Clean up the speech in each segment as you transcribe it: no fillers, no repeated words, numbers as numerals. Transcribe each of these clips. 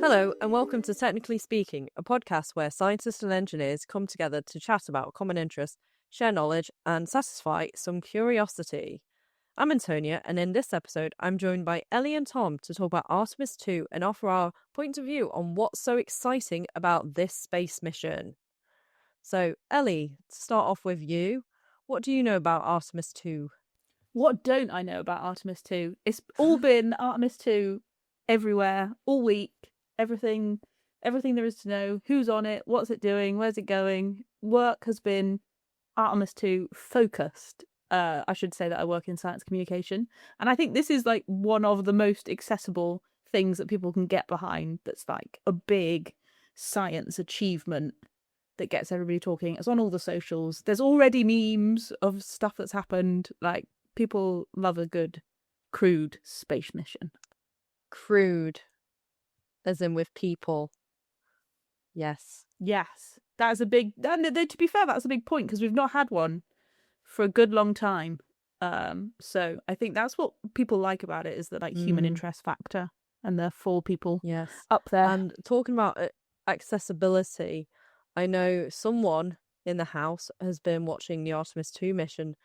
Hello, and welcome to Technically Speaking, a podcast where scientists and engineers come together to chat about common interests, share knowledge, and satisfy some curiosity. I'm Antonia, and in this episode, I'm joined by Ellie and Tom to talk about Artemis 2 and offer our point of view on what's so exciting about this space mission. So, Ellie, to start off with you, what do you know about Artemis 2? What don't I know about Artemis 2? It's all been Artemis 2 everywhere, all week. Everything there is to know. Who's on it? What's it doing? Where's it going? Work has been Artemis 2 focused. I should say that I work in science communication. And I think this is like one of the most accessible things that people can get behind that's like a big science achievement that gets everybody talking. It's on all the socials. There's already memes of stuff that's happened. Like, people love a good crude space mission. Crude. As in with people. Yes. Yes. That is a big... to be fair, that's a big point, because we've not had one for a good long time. So I think that's what people like about it, is the like human interest factor, and the four people up there. And talking about accessibility, I know someone in the house has been watching the Artemis 2 mission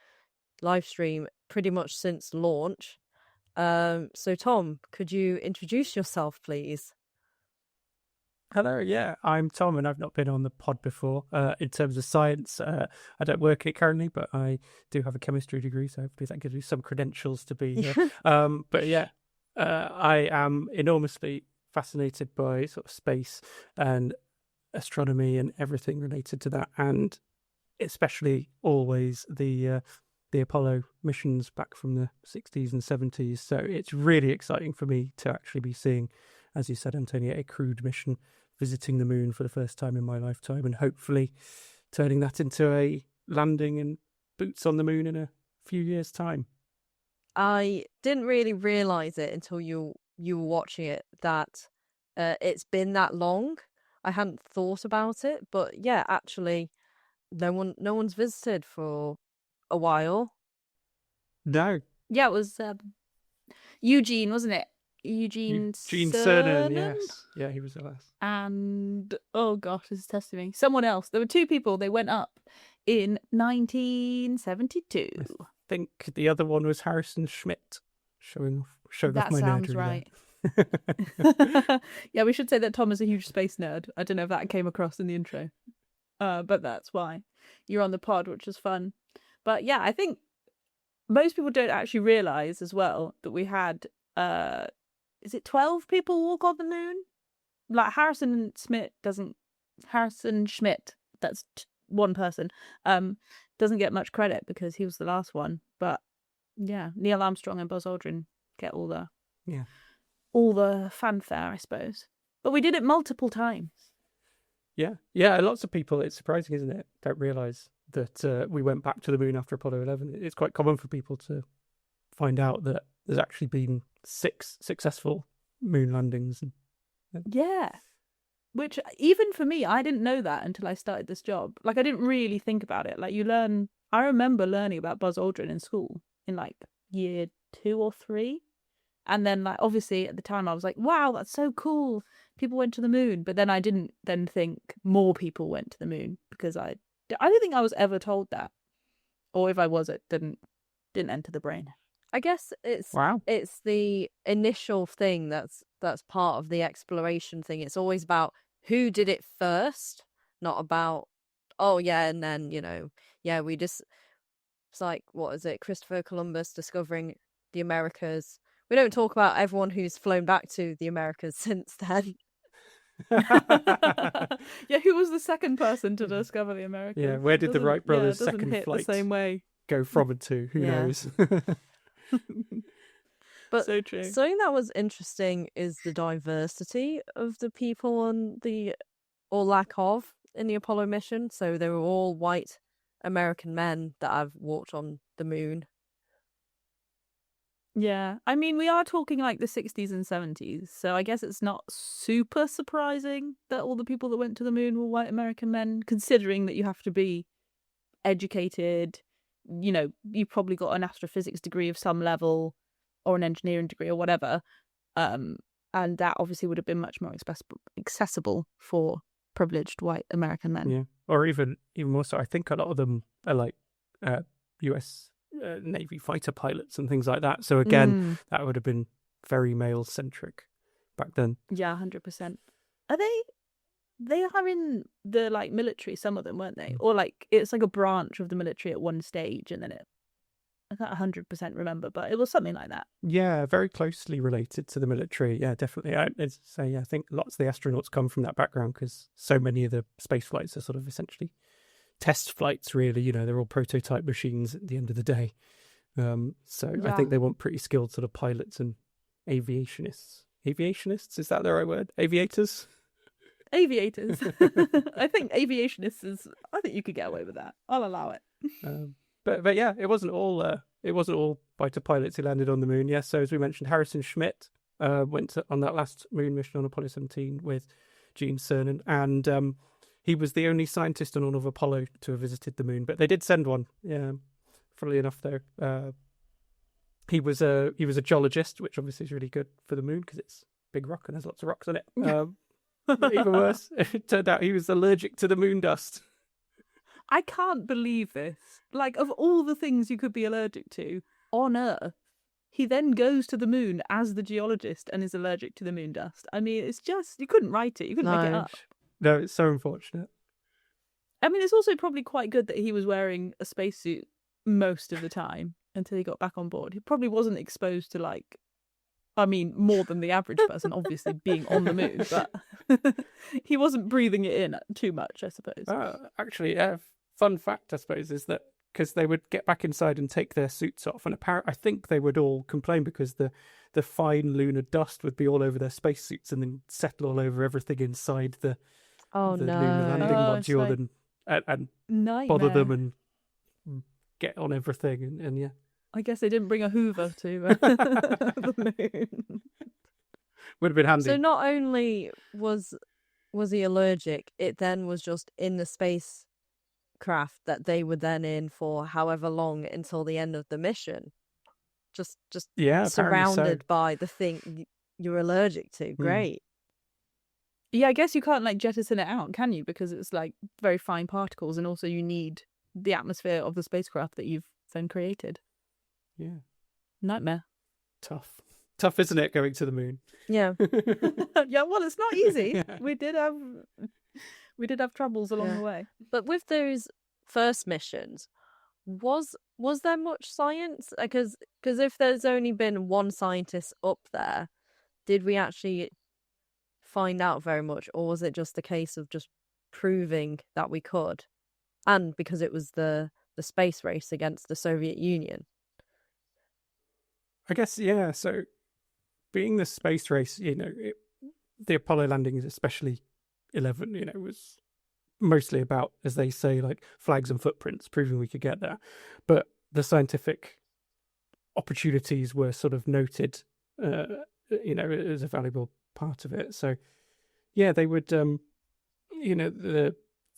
live stream pretty much since launch. So Tom, could you introduce yourself, please? Hello, yeah, I'm Tom, and I've not been on the pod before. In terms of science, I don't work in it currently, but I do have a chemistry degree, so hopefully that gives me some credentials to be here. But yeah, I am enormously fascinated by sort of space and astronomy and everything related to that, and especially always the Apollo missions back from the 60s and 70s. So it's really exciting for me to actually be seeing, as you said, Antonia, a crewed mission visiting the moon for the first time in my lifetime, and hopefully turning that into a landing and boots on the moon in a few years' time. I didn't really realise it until you were watching it, that it's been that long. I hadn't thought about it, but yeah, actually, no one's visited for a while. No. Yeah, it was Eugene, wasn't it? Eugene Cernan, yes. Yeah, he was the last. And, oh gosh, this is testing me. Someone else. There were two people. They went up in 1972. I think the other one was Harrison Schmitt, showing off my nerdery. That sounds right. Yeah, we should say that Tom is a huge space nerd. I don't know if that came across in the intro. But that's why you're on the pod, which is fun. But yeah, I think most people don't actually realise as well that we had... is it 12 people walk on the moon? Like Harrison Schmitt, that's one person, doesn't get much credit because he was the last one. But yeah, Neil Armstrong and Buzz Aldrin get all the fanfare, I suppose. But we did it multiple times. Yeah, lots of people, it's surprising, isn't it, don't realise that we went back to the moon after Apollo 11. It's quite common for people to find out that there's actually been 6 successful moon landings. Yeah, which even for me, I didn't know that until I started this job. Like, I didn't really think about it. Like, I remember learning about Buzz Aldrin in school in like year 2 or 3. And then, like, obviously at the time I was like, wow, that's so cool. People went to the moon. But then I didn't then think more people went to the moon, because I don't think I was ever told that. Or if I was, it didn't enter the brain. I guess it's the initial thing that's part of the exploration thing. It's always about who did it first, not about, oh yeah, and then, we just, it's like, what is it, Christopher Columbus discovering the Americas. We don't talk about everyone who's flown back to the Americas since then. Yeah, who was the second person to discover the Americas? Yeah, where did the Wright brothers' second hit flight the same way go from and to? Who knows? But so true. Something that was interesting is the diversity of the people on or lack of, in the Apollo mission. So they were all white American men that have walked on the moon. Yeah, I mean, we are talking like the 60s and 70s, so I guess it's not super surprising that all the people that went to the moon were white American men, considering that you have to be educated, you've probably got an astrophysics degree of some level, or an engineering degree or whatever, And that obviously would have been much more accessible for privileged white American men. Yeah, or even more so. I think a lot of them are like U.S. Navy fighter pilots and things like that. So again, that would have been very male centric back then. Yeah, 100%. Are they are in the like military, some of them, weren't they? Or like it's like a branch of the military at one stage, and then I can't 100% remember, but it was something like that. Yeah, very closely related to the military. Yeah, definitely. I think lots of the astronauts come from that background because so many of the space flights are sort of essentially test flights, really. You know, they're all prototype machines at the end of the day. I think they want pretty skilled sort of pilots and aviationists. Aviationists? Is that the right word? Aviators? Aviators. I think aviationists is. I think you could get away with that. I'll allow it. But yeah, it wasn't all fighter pilots who landed on the moon. Yes, so as we mentioned, Harrison Schmitt went on that last moon mission on Apollo 17 with Gene Cernan, and he was the only scientist on all of Apollo to have visited the moon. But they did send one. Yeah, funnily enough, though, he was a geologist, which obviously is really good for the moon because it's a big rock and there's lots of rocks on it. But even worse, it turned out he was allergic to the moon dust. I can't believe this. Like, of all the things you could be allergic to on Earth, he then goes to the moon as the geologist and is allergic to the moon dust. I mean, it's just, you couldn't write it. You couldn't make it up. No, it's so unfortunate. I mean, it's also probably quite good that he was wearing a spacesuit most of the time until he got back on board. He probably wasn't exposed to, like, I mean, more than the average person, obviously, being on the moon, but he wasn't breathing it in too much, I suppose. Actually, fun fact, I suppose, is that because they would get back inside and take their suits off, and I think they would all complain because the fine lunar dust would be all over their spacesuits and then settle all over everything inside the lunar landing module and bother them and get on everything, and yeah. I guess they didn't bring a Hoover to the moon. Would have been handy. So not only was he allergic, it then was just in the spacecraft that they were then in for however long until the end of the mission. Just surrounded by the thing you're allergic to. Great. Yeah, I guess you can't like jettison it out, can you? Because it's like very fine particles, and also you need the atmosphere of the spacecraft that you've then created. Yeah. Nightmare. Tough, isn't it, going to the moon? Yeah. Yeah, well, it's not easy. Yeah. We did have troubles along the way. But with those first missions, was there much science? Because if there's only been one scientist up there, did we actually find out very much, or was it just a case of just proving that we could? And because it was the space race against the Soviet Union. I guess, yeah. So, being the space race, the Apollo landings, especially 11, was mostly about, as they say, like flags and footprints, proving we could get there. But the scientific opportunities were sort of noted, as a valuable part of it. So, yeah, they would, the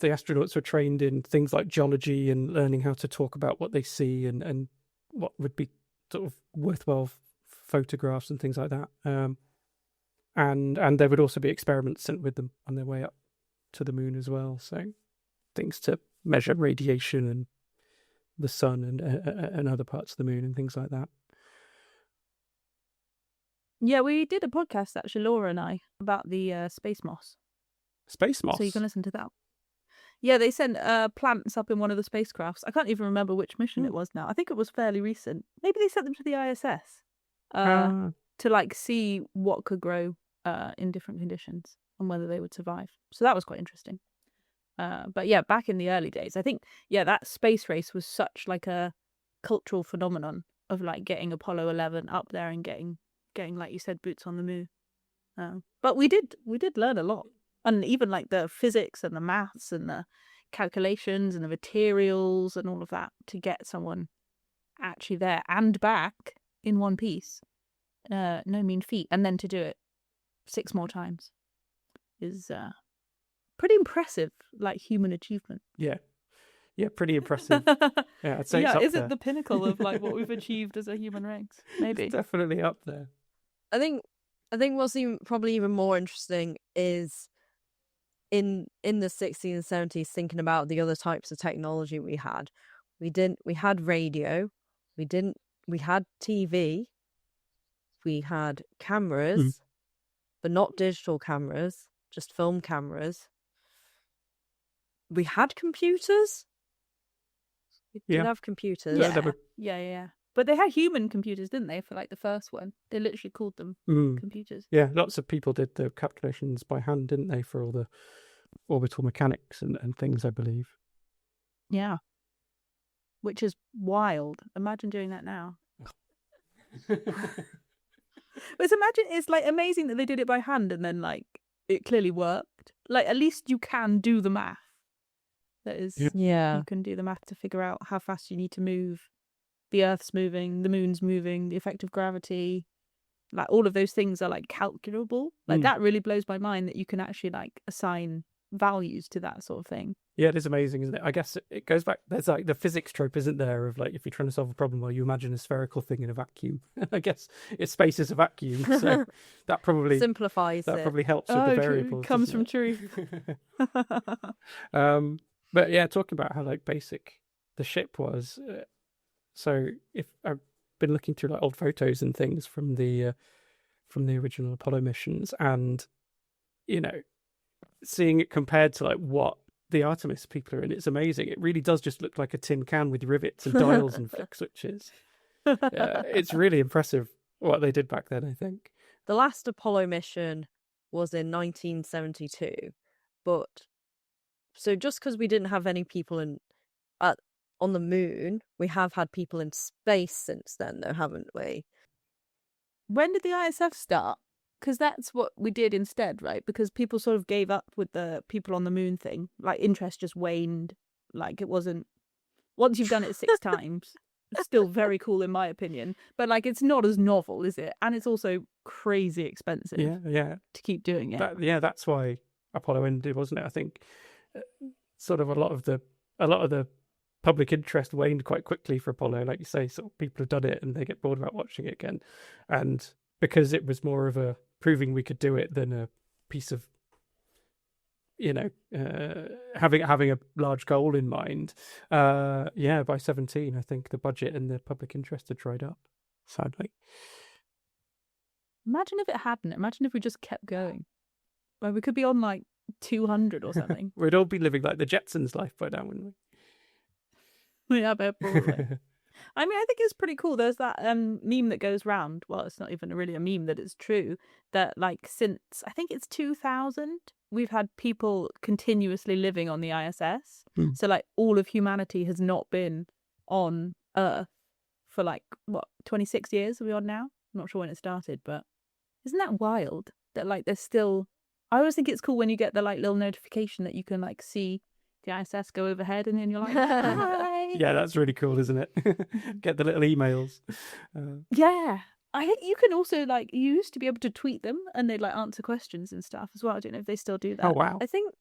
astronauts were trained in things like geology and learning how to talk about what they see and what would be sort of worthwhile photographs and things like that. And there would also be experiments sent with them on their way up to the moon as well. So things to measure radiation and the sun and other parts of the moon and things like that. Yeah, we did a podcast, actually, Laura and I, about the space moss. Space moss? So you can listen to that. Yeah, they sent plants up in one of the spacecrafts. I can't even remember which mission it was now. I think it was fairly recent. Maybe they sent them to the ISS to like see what could grow in different conditions and whether they would survive. So that was quite interesting. But yeah, back in the early days, I think, that space race was such like a cultural phenomenon of like getting Apollo 11 up there and getting, like you said, boots on the moon. But we did learn a lot. And even like the physics and the maths and the calculations and the materials and all of that to get someone actually there and back in one piece. No mean feat. And then to do it 6 more times is pretty impressive, like human achievement. Yeah. Yeah, pretty impressive. Yeah, I'd say it's up is there. It the pinnacle of like what we've achieved as a human race? Maybe. It's definitely up there. I think I think what's probably even more interesting is in the 60s and 70s, thinking about the other types of technology we had. We had radio, we had TV, we had cameras, but not digital cameras, just film cameras. We had computers. We did have computers. Yeah. But they had human computers, didn't they, for like the first one? They literally called them computers. Yeah, lots of people did the calculations by hand, didn't they, for all the orbital mechanics and things, I believe. Yeah. Which is wild. Imagine doing that now. But it's like amazing that they did it by hand and then like it clearly worked. Like at least you can do the math. That is, yeah. You can do the math to figure out how fast you need to move. The Earth's moving, the Moon's moving, the effect of gravity. Like all of those things are like calculable. Like that really blows my mind that you can actually like assign values to that sort of thing. Yeah, it is amazing, isn't it? I guess it goes back. There's like the physics trope, isn't there? Of like if you're trying to solve a problem, well, you imagine a spherical thing in a vacuum. I guess space is a vacuum, so that probably simplifies that it. probably helps with the variables. Comes from truth. But yeah, talking about how like basic the ship was. So if I've been looking through like old photos and things from the original Apollo missions, and you know, seeing it compared to like what the Artemis people are in, it's amazing. It really does just look like a tin can with rivets and dials and flick switches. It's really impressive what they did back then, I think. The last Apollo mission was in 1972, but so just because we didn't have any people on the moon, we have had people in space since then, though, haven't we? When did the ISF start? Because that's what we did instead, right? Because people sort of gave up with the people on the moon thing. Like, interest just waned. Like, it wasn't... Once you've done it 6 times, it's still very cool in my opinion. But, like, it's not as novel, is it? And it's also crazy expensive Yeah. to keep doing it. That's why Apollo ended, wasn't it? I think sort of a lot of the public interest waned quite quickly for Apollo. Like you say, sort of people have done it and they get bored about watching it again. And because it was more of a proving we could do it than a piece of, having a large goal in mind. By 17, I think the budget and the public interest had dried up, sadly. Imagine if it hadn't. Imagine if we just kept going. Well, we could be on like 200 or something. We'd all be living like the Jetsons' life by now, wouldn't we? Yeah, but probably. I mean, I think it's pretty cool. There's that meme that goes round. Well, it's not even really a meme, that it's true. That like since, I think it's 2000, we've had people continuously living on the ISS. So like all of humanity has not been on Earth for like, 26 years are we on now? I'm not sure when it started, but isn't that wild? That like there's still... I always think it's cool when you get the like little notification that you can like see the ISS go overhead, and then you're like, hi. Yeah, that's really cool, isn't it? Get the little emails. Yeah. You can also like, you used to be able to tweet them and they'd like answer questions and stuff as well. I don't know if they still do that. Oh, wow. I think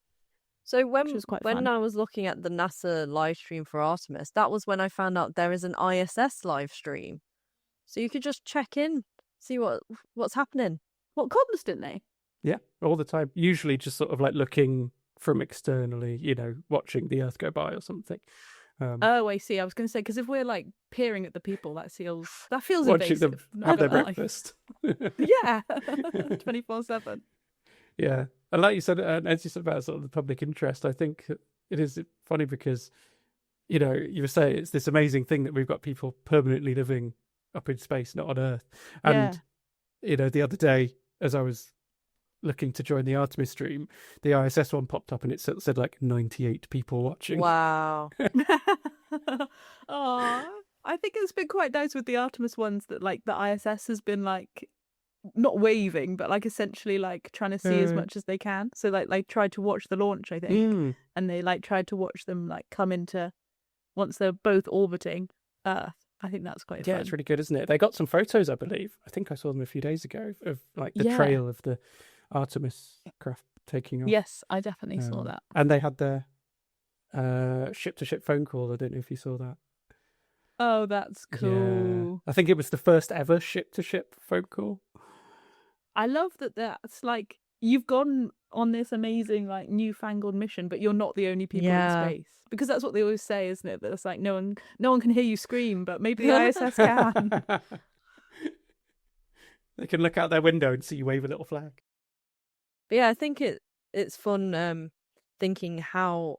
so. When fun. I was looking at the NASA live stream for Artemis, that was when I found out there is an ISS live stream. So you could just check in, see what's happening. What, constantly? Yeah, all the time. Usually just sort of like looking from externally, watching the Earth go by or something. Oh, I see. I was going to say, because if we're like peering at the people, that feels watching invasive. them have their breakfast. Yeah, 24/7. Yeah, and like you said, as you said about sort of the public interest, I think it is funny because, you were saying it's this amazing thing that we've got people permanently living up in space, not on Earth. And, the other day, as I was looking to join the Artemis stream, the ISS one popped up and it said like 98 people watching. Wow. Oh, I think it's been quite nice with the Artemis ones that like the ISS has been like not waving, but like essentially like trying to see as much as they can. So like they tried to watch the launch, I think, and they like tried to watch them like come into, once they're both orbiting Earth. I think that's quite fun. Yeah, it's really good, isn't it? They got some photos, I believe. I think I saw them a few days ago of like the trail of the Artemis craft taking off. Yes, I definitely saw that. And they had their ship-to-ship phone call. I don't know if you saw that. Oh, that's cool. Yeah. I think it was the first ever ship-to-ship phone call. I love that that's like you've gone on this amazing like newfangled mission, but you're not the only people in space, because that's what they always say, isn't it? That it's like no one can hear you scream, but maybe the ISS can. They can look out their window and see you wave a little flag. But yeah, I think it's fun thinking how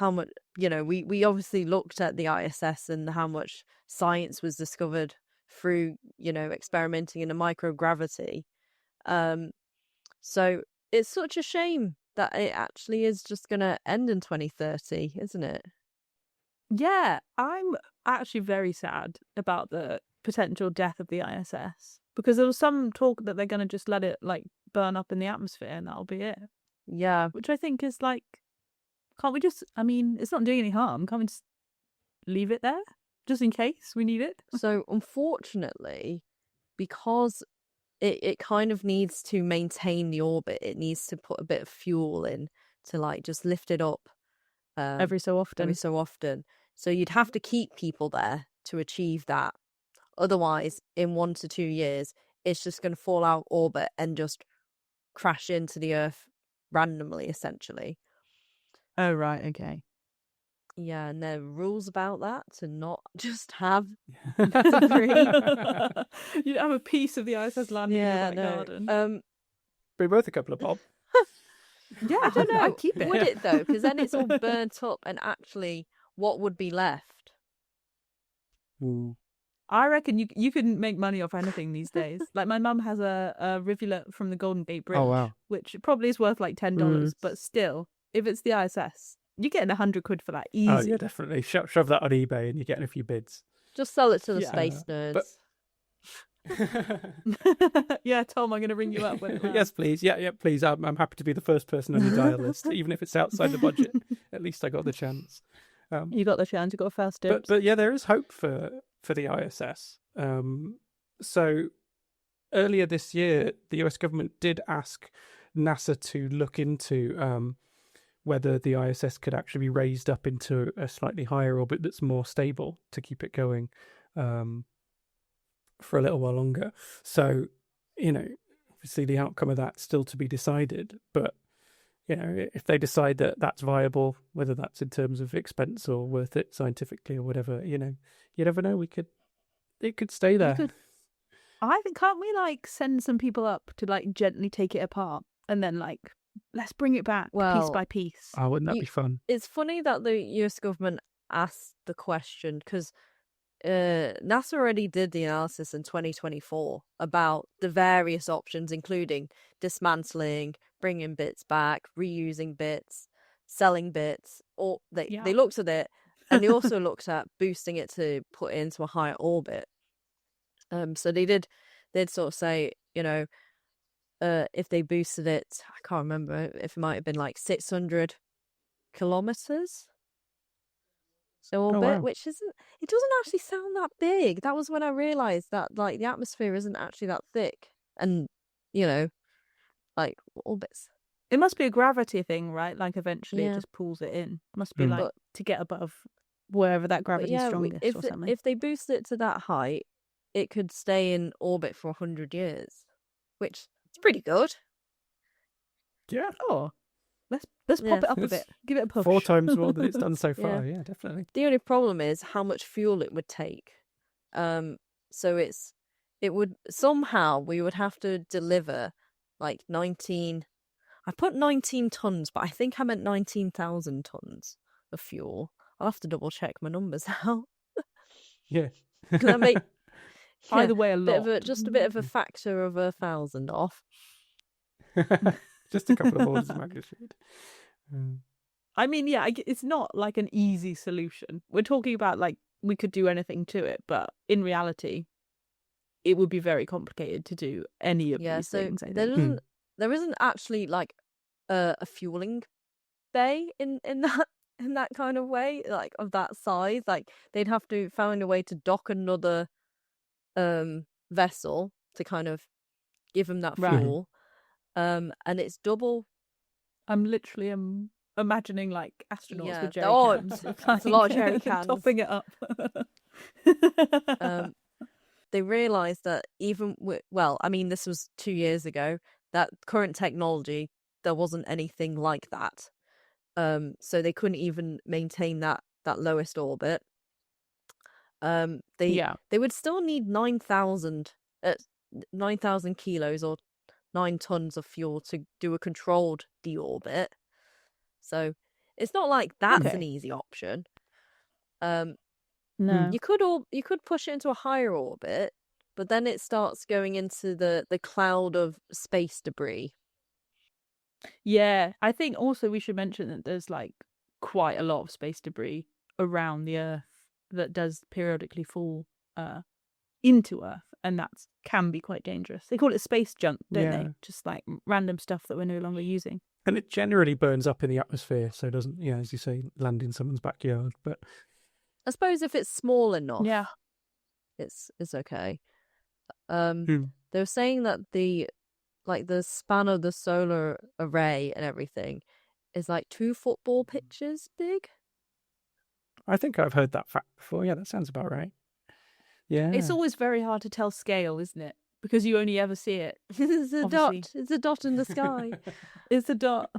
much, we obviously looked at the ISS and how much science was discovered through, experimenting in a microgravity. So it's such a shame that it actually is just going to end in 2030, isn't it? Yeah, I'm actually very sad about the potential death of the ISS, because there was some talk that they're going to just let it like burn up in the atmosphere and that'll be it. Yeah. Which I think is like, can't we just, I mean, it's not doing any harm. Can't we just leave it there just in case we need it? So unfortunately, because it kind of needs to maintain the orbit, it needs to put a bit of fuel in to like just lift it up every so often. So you'd have to keep people there to achieve that. Otherwise, in 1 to 2 years, it's just going to fall out orbit and just crash into the Earth randomly, essentially. Oh, right, okay. Yeah, and there are rules about that to not just have three. You'd have a piece of the ISS landing in your back garden. Be worth a couple of bob. Yeah, I don't know. I'd keep it. Would it though? Because then it's all burnt up, and actually, what would be left? Ooh. I reckon you couldn't make money off anything these days. Like my mum has a rivulet from the Golden Gate Bridge, which probably is worth like $10, but still, if it's the ISS, you're getting 100 quid for that easy. Oh yeah, definitely. Shove that on eBay and you're getting a few bids. Just sell it to the space nerds. Yeah, Tom, I'm going to ring you up. Yes, please. Yeah, please. I'm happy to be the first person on your dial list, even if it's outside the budget. At least I got the chance. You got the chance. You got first dibs. But yeah, there is hope for the ISS. So earlier this year, the US government did ask NASA to look into whether the ISS could actually be raised up into a slightly higher orbit that's more stable to keep it going for a little while longer. So, obviously the outcome of that's still to be decided. But, if they decide that that's viable, whether that's in terms of expense or worth it scientifically or whatever, you never know. It could stay there. I think, can't we like send some people up to like gently take it apart and then like, let's bring it back piece by piece. Oh, wouldn't that be fun? It's funny that the US government asked the question because NASA already did the analysis in 2024 about the various options, including dismantling, bringing bits back, reusing bits, selling bits. Or they looked at it, and they also looked at boosting it to put it into a higher orbit. So they'd sort of say, if they boosted it, I can't remember if it might have been like 600 kilometers orbit, which it doesn't actually sound that big. That was when I realized that like the atmosphere isn't actually that thick, and like orbits. It must be a gravity thing, right? Like eventually it just pulls it in. It must be like to get above wherever that gravity is strongest or something. If they boost it to that height, it could stay in orbit for 100 years, which is pretty good. Yeah. Oh, let's pop it up a bit. Give it a push. 4 times more than it's done so far. Yeah, definitely. The only problem is how much fuel it would take. So it would somehow we would have to deliver like 19. I put 19 tons, but I think I meant 19,000 tons of fuel. I'll have to double check my numbers out. Yeah. That make either way a lot. Just a bit of a factor of 1,000 off. Just a couple of orders of magnitude. I mean, yeah, it's not like an easy solution. We're talking about like we could do anything to it, but in reality, it would be very complicated to do any of these things. I think. There isn't actually like a fueling bay in that kind of way, like of that size. Like they'd have to find a way to dock another vessel to kind of give them that fuel. And it's double. I'm literally imagining like astronauts with jerry cans. It's a lot of jerry cans. Topping it up. they realized that even this was 2 years ago, that current technology, there wasn't anything like that. So they couldn't even maintain that lowest orbit. They would still need 9,000 kilos or 9 tons of fuel to do a controlled deorbit. So it's not like that's an easy option. No, you could push it into a higher orbit, but then it starts going into the cloud of space debris. Yeah, I think also we should mention that there's like quite a lot of space debris around the Earth that does periodically fall into Earth, and that can be quite dangerous. They call it space junk, don't they? Just like random stuff that we're no longer using. And it generally burns up in the atmosphere, so it doesn't, as you say, land in someone's backyard. But I suppose if it's small enough, it's okay. They were saying that the span of the solar array and everything is like 2 football pitches big. I think I've heard that fact before. Yeah, that sounds about right. Yeah. It's always very hard to tell scale, isn't it? Because you only ever see it. It's a dot. It's a dot in the sky. It's a dot.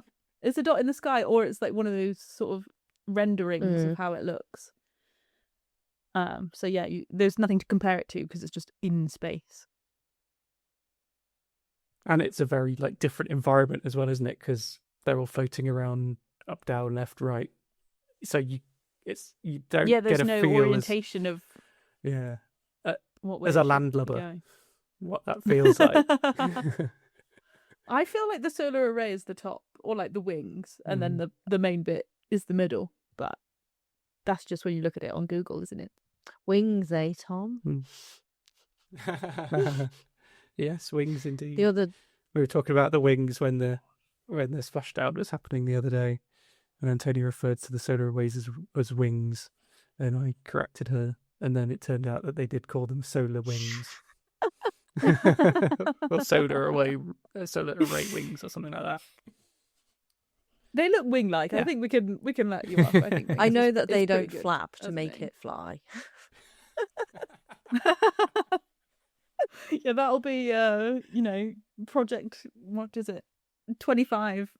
It's a dot in the sky, or it's like one of those sort of renderings of how it looks. So yeah, there's nothing to compare it to because it's just in space. And it's a very different environment as well, isn't it? Because they're all floating around up, down, left, right. So you don't there's get a no feel orientation of what way as a landlubber what that feels like. I feel like the solar array is the top, or like the wings, and then the main bit is the middle. But that's just when you look at it on Google, isn't it? Wings, Tom? Yes, wings indeed. We were talking about the wings when the splashdown was happening the other day, and Antonia referred to the solar arrays as wings, and I corrected her, and then it turned out that they did call them solar wings. Or solar array wings or something like that. They look wing-like. Yeah. I think we can let you off. I know that they don't flap to make it fly. Yeah, that'll be project, what is it, 25.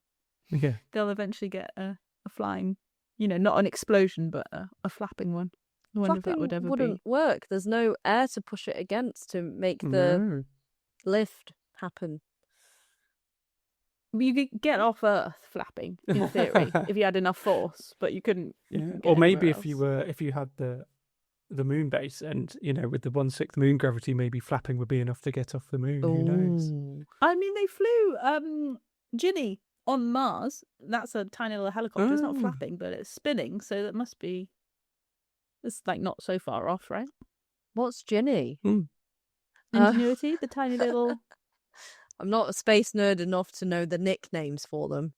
Yeah, they'll eventually get a flying, not an explosion, but a flapping one. I wonder if that would ever wouldn't work. There's no air to push it against to make the lift happen. You could get off Earth flapping in theory if you had enough force, but you couldn't. Or maybe if you had the moon base, and with the 1/6 moon gravity, maybe flapping would be enough to get off the moon. Who knows? I mean, they flew Ginny on Mars. That's a tiny little helicopter. It's not flapping, but it's spinning, so that must be. It's not so far off, right? What's Ginny? Ingenuity, the tiny little. I'm not a space nerd enough to know the nicknames for them.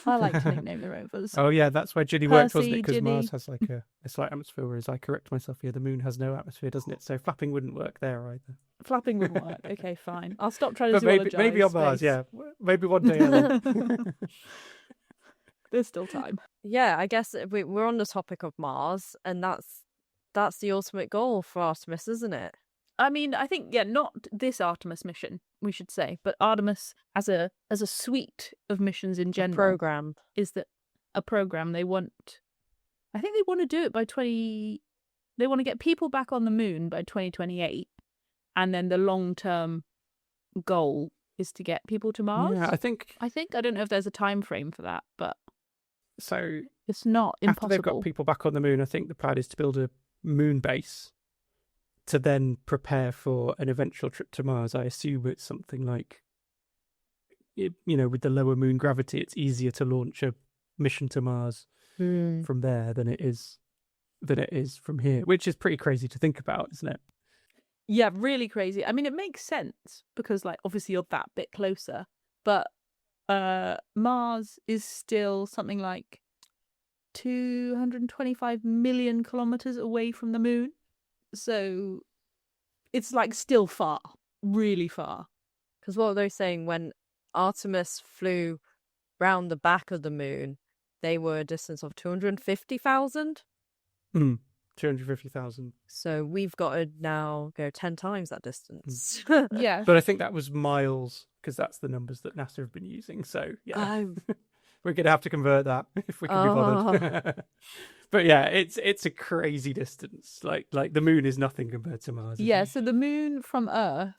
I like to nickname the rovers. Oh yeah, that's where Ginny worked, wasn't it? Because Ginny. Mars has a slight atmosphere, whereas I correct myself here, the moon has no atmosphere, doesn't it? So flapping wouldn't work there either. Flapping wouldn't work. Okay, fine. I'll stop trying to zoologize. Maybe on Mars, yeah. Maybe one day. There's still time. Yeah, I guess we're on the topic of Mars, and that's the ultimate goal for Artemis, isn't it? I mean, I think, not this Artemis mission, we should say, but Artemis as a suite of missions in general. Program. Is that a program they want? I think they want to do it by they want to get people back on the moon by 2028, and then the long-term goal is to get people to Mars. Yeah, I think. I don't know if there's a time frame for that, but so it's not impossible. After they've got people back on the moon, I think the plan is to build a moon base to then prepare for an eventual trip to Mars. I assume it's something like, with the lower moon gravity, it's easier to launch a mission to Mars from there than it is from here, which is pretty crazy to think about, isn't it? Yeah, really crazy. I mean, it makes sense because, obviously you're that bit closer, but Mars is still something like 225 million kilometers away from the moon. So it's still far, really far. Because what they're saying, when Artemis flew round the back of the moon, they were a distance of 250,000. 250,000. So we've got to now go 10 times that distance. Yeah. But I think that was miles, because that's the numbers that NASA have been using. So, yeah, we're going to have to convert that if we can be bothered. But yeah, it's a crazy distance. Like the moon is nothing compared to Mars. Yeah, isn't it? so the moon from Earth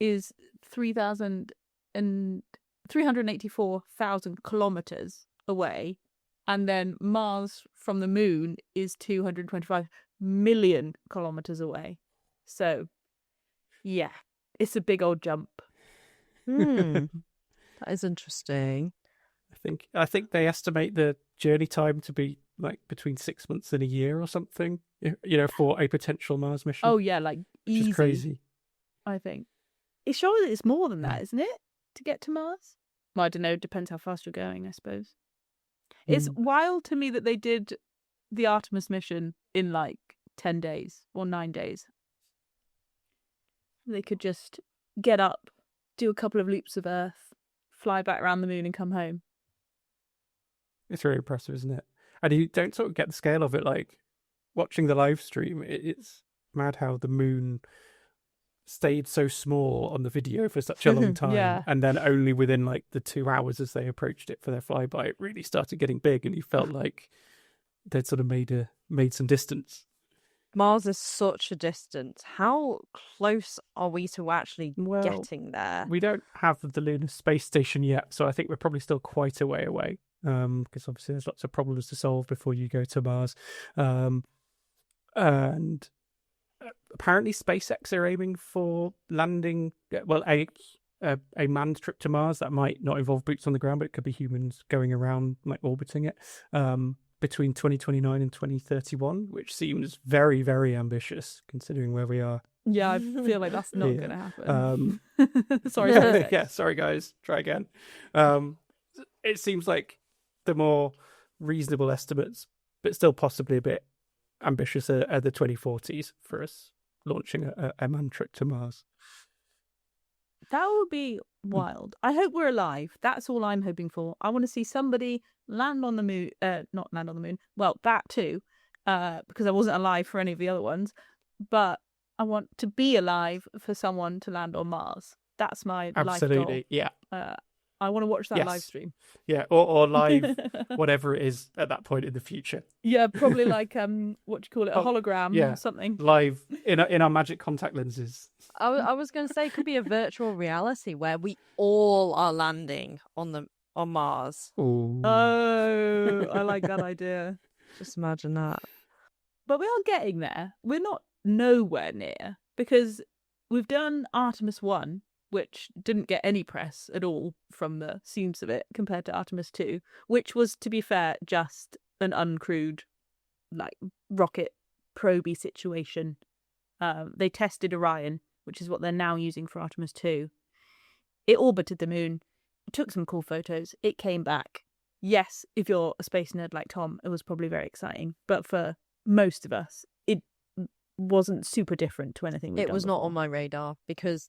is 384,000 kilometers away, and then Mars from the moon is 225 million kilometers away. So, yeah, it's a big old jump. That is interesting. I think they estimate the journey time to be like between 6 months and a year or something, for a potential Mars mission. Oh yeah, like which easy. is crazy. I think it's sure that it's more than that, isn't it, to get to Mars? Well, I don't know. Depends how fast you're going, I suppose. It's wild to me that they did the Artemis mission in like 10 days or 9 days. They could just get up, do a couple of loops of Earth, fly back around the moon, and come home. It's very impressive, isn't it? And you don't sort of get the scale of it. Like watching the live stream, it's mad how the moon stayed so small on the video for such a long time. Yeah. And then only within like the 2 hours as they approached it for their flyby, it really started getting big, and you felt like they'd sort of made some distance. Mars is such a distance. How close are we to actually getting there? We don't have the Lunar Space Station yet, so I think we're probably still quite a way away. Because obviously there's lots of problems to solve before you go to Mars. And apparently SpaceX are aiming for landing, a manned trip to Mars that might not involve boots on the ground, but it could be humans going around, like orbiting it, between 2029 and 2031, which seems very, very ambitious considering where we are. Yeah, I feel like that's not going to happen. Sorry. Yeah, sorry guys, try again. It seems like the more reasonable estimates, but still possibly a bit ambitious, are the 2040s for us launching a manned trip to Mars. That would be wild. I hope we're alive. That's all I'm hoping for. I want to see somebody land on the moon. Not land on the moon. Well, that too, because I wasn't alive for any of the other ones. But I want to be alive for someone to land on Mars. That's my life goal. Absolutely, yeah. I want to watch that live stream. Yeah, or live, whatever it is at that point in the future. Yeah, probably like a hologram or something. Live in our magic contact lenses. I was going to say it could be a virtual reality where we all are landing on Mars. Ooh. Oh, I like that idea. Just imagine that. But we are getting there. We're not nowhere near, because we've done Artemis 1, which didn't get any press at all from the seams of it compared to Artemis 2, which was, to be fair, just an uncrewed, like, rocket probey situation. They tested Orion, which is what they're now using for Artemis 2. It orbited the moon, took some cool photos, it came back. Yes, if you're a space nerd like Tom, it was probably very exciting, but for most of us, it wasn't super different to anything we've done not before. on my radar because,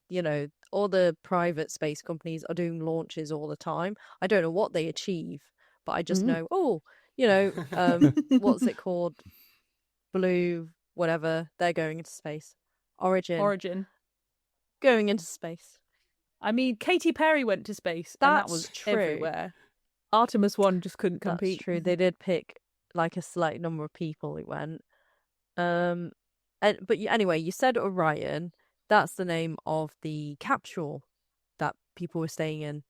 all the private space companies are doing launches all the time. I don't know what they achieve, but I just know, what's it called? Blue, whatever, they're going into space. Origin. Going into space. I mean, Katy Perry went to space, and that was true. Everywhere. Artemis 1 just couldn't compete. That's true. They did pick like a select number of people who went. But anyway, you said Orion. That's the name of the capsule that people were staying in.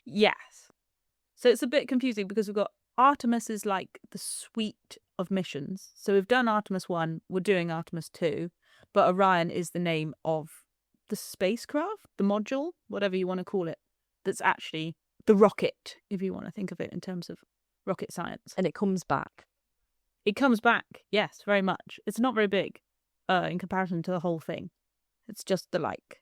Yes. So it's a bit confusing because we've got Artemis is like the suite of missions. So we've done Artemis 1, we're doing Artemis 2, but Orion is the name of the spacecraft, the module, whatever you want to call it, that's actually the rocket, if you want to think of it in terms of rocket science. And it comes back. It comes back, yes, very much. It's not very big in comparison to the whole thing. It's just the, like,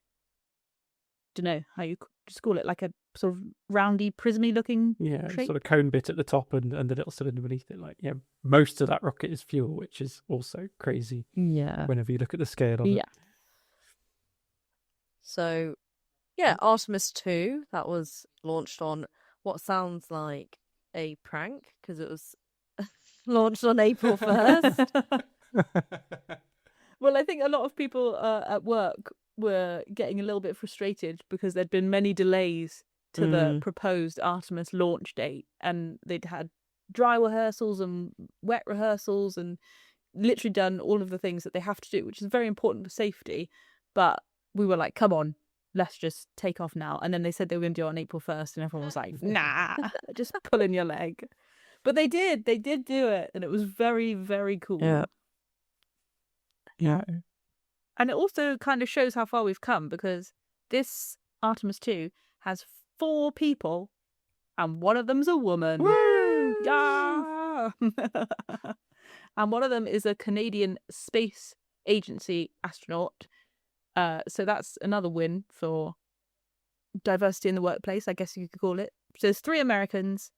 don't know how you just call it, like a sort of roundy, prismy looking shape. Sort of cone bit at the top and the little cylinder beneath it. Like, most of that rocket is fuel, which is also crazy. Yeah. Whenever you look at the scale of it. So, Artemis 2, that was launched on what sounds like a prank because it was launched on April 1st. Well, I think a lot of people at work were getting a little bit frustrated because there'd been many delays to the proposed Artemis launch date, and they'd had dry rehearsals and wet rehearsals and literally done all of the things that they have to do, which is very important for safety. But we were like, come on, let's just take off now. And then they said they were going to do it on April 1st, and everyone was like, nah, just pulling your leg. But they did do it, and it was very, very cool. Yeah. Yeah. And it also kind of shows how far we've come, because this Artemis 2 has 4 people, and one of them's a woman. Woo! Yeah! And one of them is a Canadian Space Agency astronaut. So that's another win for diversity in the workplace, I guess you could call it. So there's 3 Americans: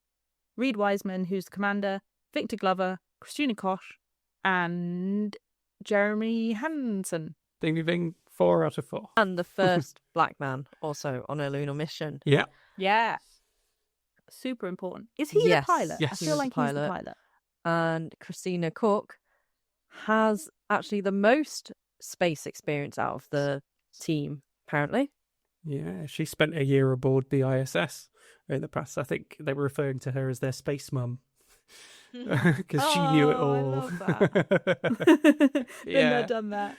Reed Wiseman, who's the commander, Victor Glover, Christina Koch, and Jeremy Hansen. Ding, ding, ding. 4 out of 4. And the first black man also on a lunar mission. Yeah. Yeah. Super important. Is he Yes. the pilot? Yes. I He feel was like the he's the pilot. pilot. And Christina Cook has actually the most space experience out of the team, apparently. Yeah, she spent a year aboard the ISS in the past. I think they were referring to her as their space mum because she knew it Oh, I all. love that. Been Yeah. there, done that.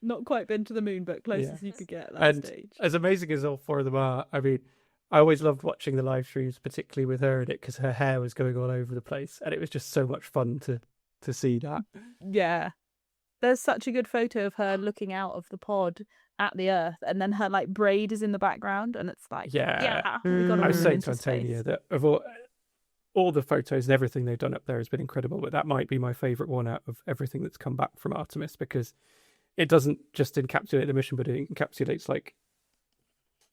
Not quite been to the moon, but closest Yeah. you could get at that And stage. as amazing as all 4 of them are, I mean, I always loved watching the live streams, particularly with her in it, because her hair was going all over the place, and it was just so much fun to see that. Yeah. There's such a good photo of her looking out of the pod at the Earth, and then her like braid is in the background, and it's like, Yeah. we got I was to saying into to space. Antonia that of all the photos and everything they've done up there has been incredible, but that might be my favourite one out of everything that's come back from Artemis, because it doesn't just encapsulate the mission, but it encapsulates like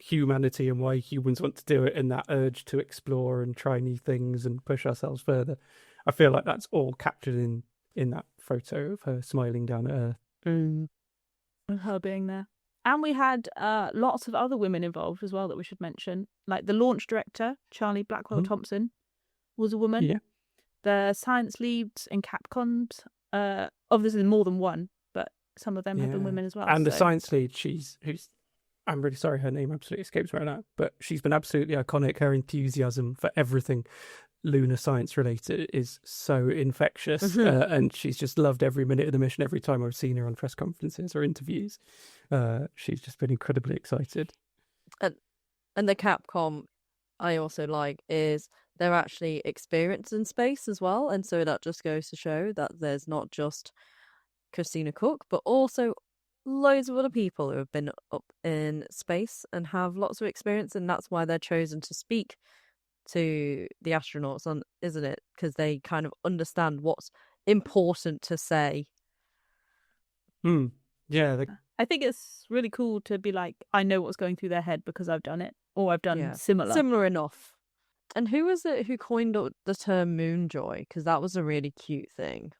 humanity and why humans want to do it, and that urge to explore and try new things and push ourselves further. I feel like that's all captured in that photo of her smiling down at Earth. And her being there. And we had lots of other women involved as well that we should mention. Like the launch director, Charlie Blackwell Thompson, was a woman. Yeah. The science leads in Capcoms, obviously more than one, but some of them have been women as well. And the so- science lead, who's I'm really sorry, her name absolutely escapes me right now, but she's been absolutely iconic. Her enthusiasm for everything lunar science related is so infectious, and she's just loved every minute of the mission. Every time I've seen her on press conferences or interviews, she's just been incredibly excited. And the Capcom I also like is they're actually experienced in space as well, and so that just goes to show that there's not just Christina Cook, but also loads of other people who have been up in space and have lots of experience, and that's why they're chosen to speak to the astronauts, on, isn't it? Because they kind of understand what's important to say. Yeah, I think it's really cool to be like, I know what's going through their head because I've done it, or I've done Similar enough. And who was it who coined up the term moonjoy? Because that was a really cute thing.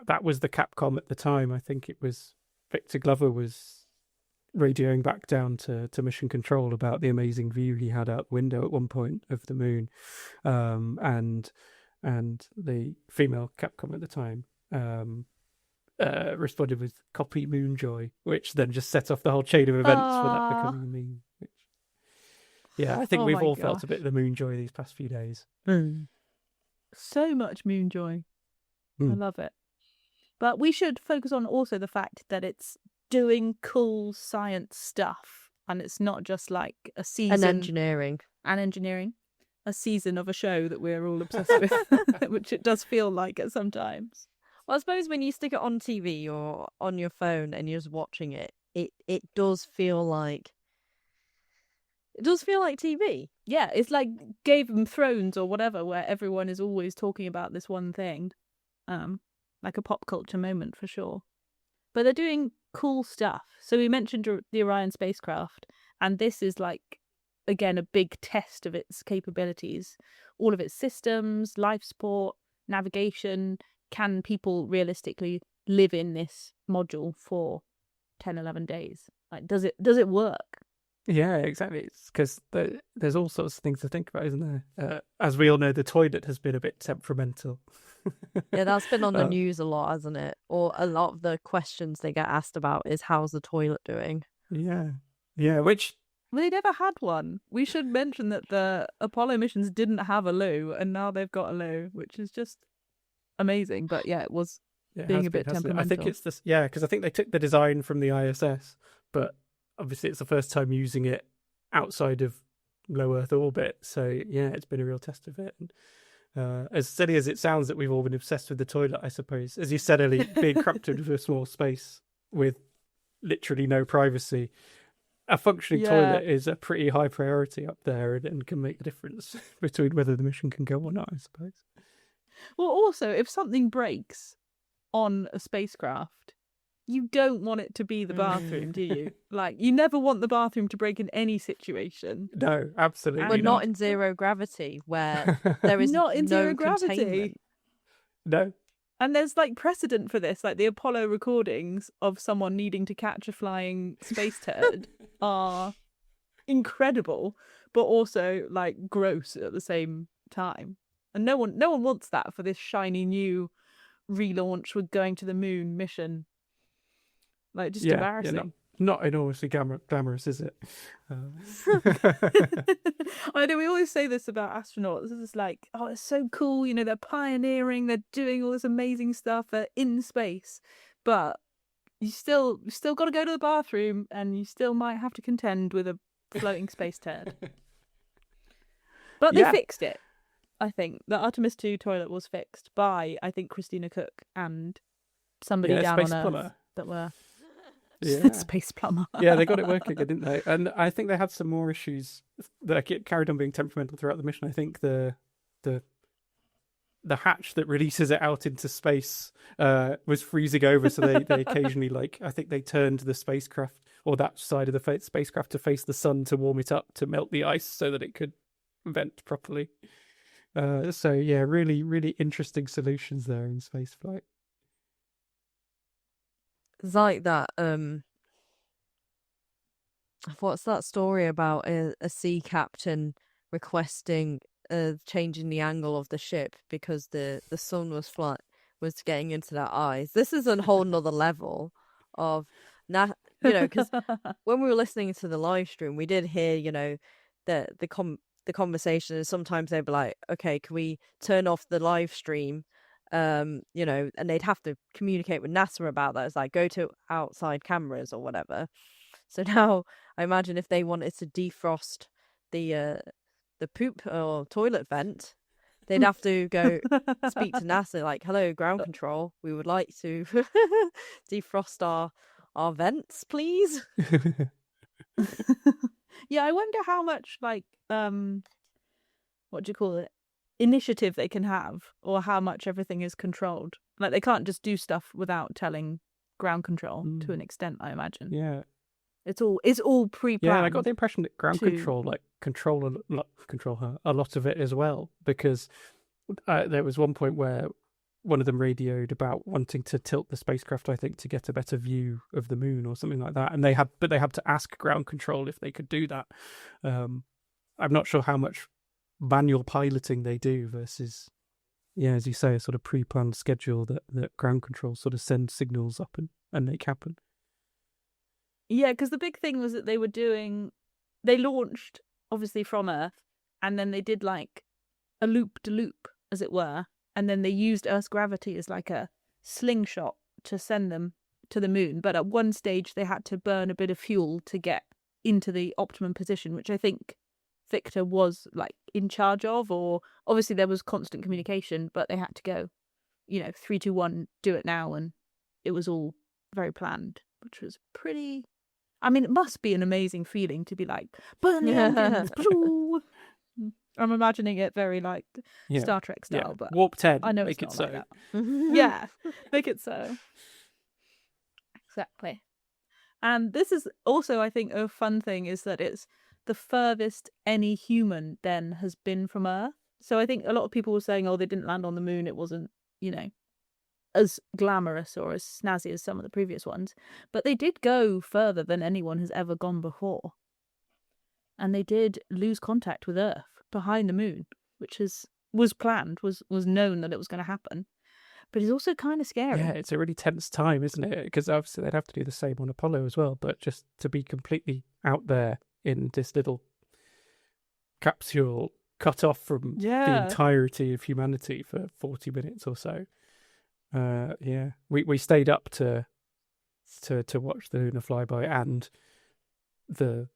that was the Capcom at the time. I think it was Victor Glover was radioing back down to Mission Control about the amazing view he had out the window at one point of the moon, and the female Capcom at the time responded with "copy Moonjoy," which then just set off the whole chain of events for that becoming a meme. Which, yeah, I think we've all felt a bit of the Moonjoy these past few days. So much Moonjoy. I love it. But we should focus on also the fact that it's doing cool science stuff, and it's not just like a season And engineering. A season of a show that we're all obsessed with, which it does feel like at some times. Well, I suppose when you stick it on TV or on your phone and you're just watching it, it does feel like TV. Yeah, it's like Game of Thrones or whatever, where everyone is always talking about this one thing. Like a pop culture moment for sure. But they're doing cool stuff. So we mentioned the Orion spacecraft, and this is like, again, a big test of its capabilities. All of its systems, life support, navigation. Can people realistically live in this module for 10, 11 days? Like, does it work? Yeah, exactly. It's because there's all sorts of things to think about, isn't there? As we all know, the toilet has been a bit temperamental. Yeah, that's been on the Uh, news a lot, hasn't it? Or a lot of the questions they get asked about is how's the toilet doing? yeah, yeah. Which Well, they never had one. We should mention that the Apollo missions didn't have a loo, and now they've got a loo, which is just amazing. But yeah, it was it being has a bit been, hasn't it? I think temperamental. it's this. Yeah, because I think they took the design from the ISS, but obviously it's the first time using it outside of low Earth orbit. So yeah, it's been a real test of it. And, as silly as it sounds that we've all been obsessed with the toilet, I suppose, as you said, Ellie, being cramped into a small space with literally no privacy, a functioning Yeah. toilet is a pretty high priority up there, and can make the difference between whether the mission can go or not, I suppose. Well, also, if something breaks on a spacecraft, you don't want it to be the bathroom, do you? Like, you never want the bathroom to break in any situation. No, absolutely But And- not in zero gravity, where there is Not in no zero gravity. containment. No. And there's like precedent for this, like the Apollo recordings of someone needing to catch a flying space turd are incredible, but also like gross at the same time. And no one wants that for this shiny new relaunch with going to the moon mission. Like, just embarrassing. Not enormously glamorous, is it? I know we always say this about astronauts. It's like, oh, it's so cool. You know, they're pioneering. They're doing all this amazing stuff. They're in space, but you still got to go to the bathroom, and you still might have to contend with a floating space turd. But they Yeah. fixed it. I think the Artemis 2 toilet was fixed by, I think, Christina Cook and somebody Yeah, down space on Earth plumber. that were Yeah. space plumber. Yeah, they got it working, didn't they? And I think they had some more issues that carried on being temperamental throughout the mission. I think the hatch that releases it out into space was freezing over, so they occasionally, like, I think they turned the spacecraft, or that side of the spacecraft, to face the sun to warm it up, to melt the ice so that it could vent properly. So yeah, really, really interesting solutions there in spaceflight. It's like that. What's that story about a sea captain requesting changing the angle of the ship because the sun was getting into their eyes. This is a whole nother level of because when we were listening to the live stream, we did hear the conversation, and sometimes they'd be like, okay, can we turn off the live stream? And they'd have to communicate with NASA about that. It's like, go to outside cameras or whatever. So now I imagine if they wanted to defrost the poop or toilet vent, they'd have to go speak to NASA, like, hello, ground control, we would like to defrost our vents, please. Yeah, I wonder how much, like, what do you call it, initiative they can have, or how much everything is controlled. Like, they can't just do stuff without telling ground control to an extent, I imagine. Yeah. It's all pre-planned. Yeah, I got the impression that ground control control a lot of it as well, because there was one point where one of them radioed about wanting to tilt the spacecraft, I think, to get a better view of the moon or something like that, and they had to ask ground control if they could do that. I'm not sure how much manual piloting they do versus, yeah, as you say, a sort of pre-planned schedule that ground control sort of sends signals up and make happen. Yeah, because the big thing was that they launched, obviously, from Earth, and then they did like a loop-de-loop, as it were, and then they used Earth's gravity as like a slingshot to send them to the moon. But at one stage, they had to burn a bit of fuel to get into the optimum position, which I think Victor was like in charge of, or obviously there was constant communication, but they had to go, 3, 2, 1, do it now, and it was all very planned, which was pretty. I mean, it must be an amazing feeling to be like, burn the engines. I'm imagining it very like Star Trek style, but warp 10. I know make it's it not so. like that. Yeah, make it so. Exactly. And this is also, I think, a fun thing is that it's the furthest any human then has been from Earth. So I think a lot of people were saying, oh, they didn't land on the moon. It wasn't, as glamorous or as snazzy as some of the previous ones. But they did go further than anyone has ever gone before. And they did lose contact with Earth behind the moon, which was planned, was known that it was going to happen. but it's also kind of scary. Yeah, it's a really tense time, isn't it? Because obviously they'd have to do the same on Apollo as well, but just to be completely out there in this little capsule, cut off from the entirety of humanity for 40 minutes or so. Yeah, we stayed up to watch the lunar flyby and the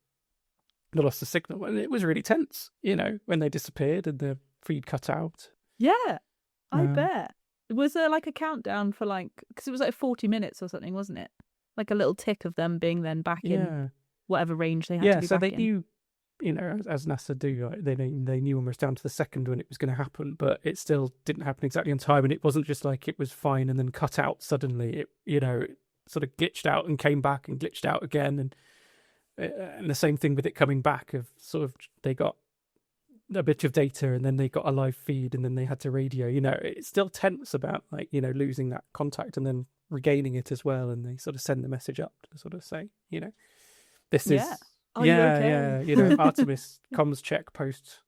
loss of signal, and it was really tense. When they disappeared and the feed cut out. Yeah, I bet. Was there like a countdown for because it was like 40 minutes or something, wasn't it? Like a little tick of them being then back in whatever range they had to be so back they in. knew, as NASA do, they knew almost down to the second when it was going to happen, but it still didn't happen exactly on time, and it wasn't just like it was fine and then cut out suddenly. It sort of glitched out and came back and glitched out again, and the same thing with it coming back. Of sort of they got a bit of data and then they got a live feed and then they had to radio. It's still tense about losing that contact and then regaining it as well, and they sort of send the message up to sort of say, this is Are you okay? Artemis comms check post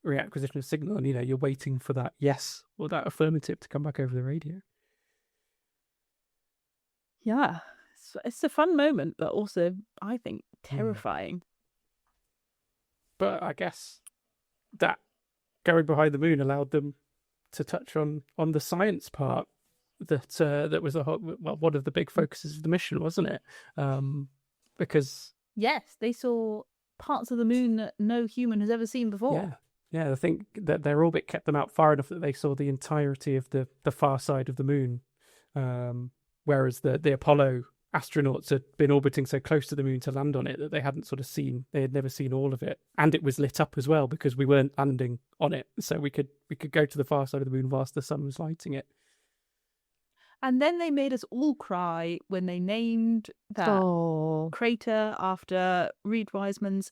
reacquisition of signal, and you're waiting for that yes or that affirmative to come back over the radio. Yeah, it's a fun moment, but also I think terrifying. But I guess that going behind the moon allowed them to touch on the science part that was one of the big focuses of the mission, wasn't it? Because yes, they saw parts of the moon that no human has ever seen before. Yeah. I think that their orbit kept them out far enough that they saw the entirety of the far side of the moon, whereas the Apollo astronauts had been orbiting so close to the moon to land on it that they had never seen all of it, and it was lit up as well because we weren't landing on it, so we could go to the far side of the moon whilst the sun was lighting it. And then they made us all cry when they named that crater after Reed Wiseman's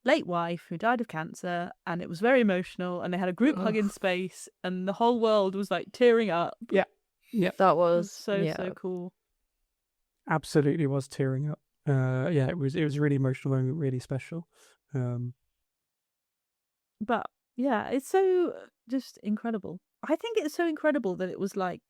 late wife who died of cancer, and it was very emotional, and they had a group hug in space and the whole world was like tearing up. Yeah That was so cool. Absolutely was tearing up. It was a really emotional moment, really special. But yeah, it's so just incredible. I think it's so incredible that it was like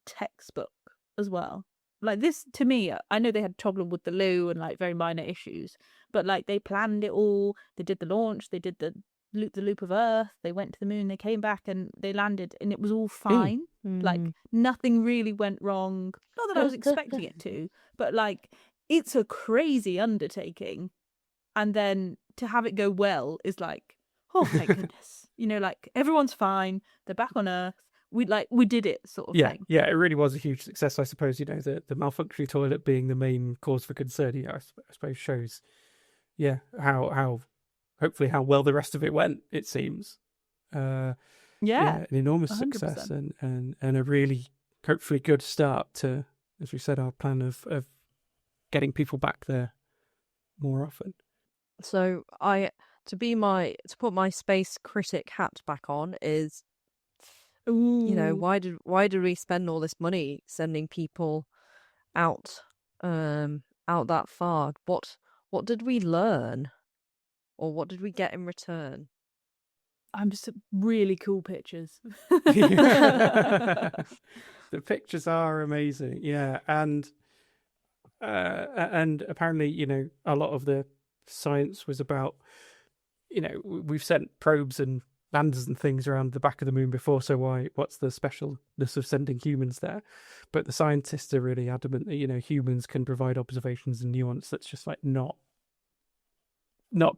textbook as well. Like this, to me, I know they had trouble with the loo and like very minor issues, but like they planned it all. They did the launch, they did the loop of Earth, they went to the moon, they came back and they landed, and it was all fine. Like nothing really went wrong. Not that I was expecting it to, but like it's a crazy undertaking, and then to have it go well is like, oh my goodness. Like everyone's fine, they're back on Earth. We did it, sort of thing. Yeah, it really was a huge success. I suppose the malfunctioning toilet being the main cause for concern. I suppose shows, how hopefully how well the rest of it went. It seems, an enormous 100%. Success and a really hopefully good start to, as we said, our plan of getting people back there more often. So to put my space critic hat back on is. Ooh. Why did we spend all this money sending people out that far? What did we learn, or what did we get in return? I'm just really cool pictures. The pictures are amazing, and apparently a lot of the science was about we've sent probes and landers and things around the back of the moon before, so what's the specialness of sending humans there? But the scientists are really adamant that humans can provide observations and nuance that's just like not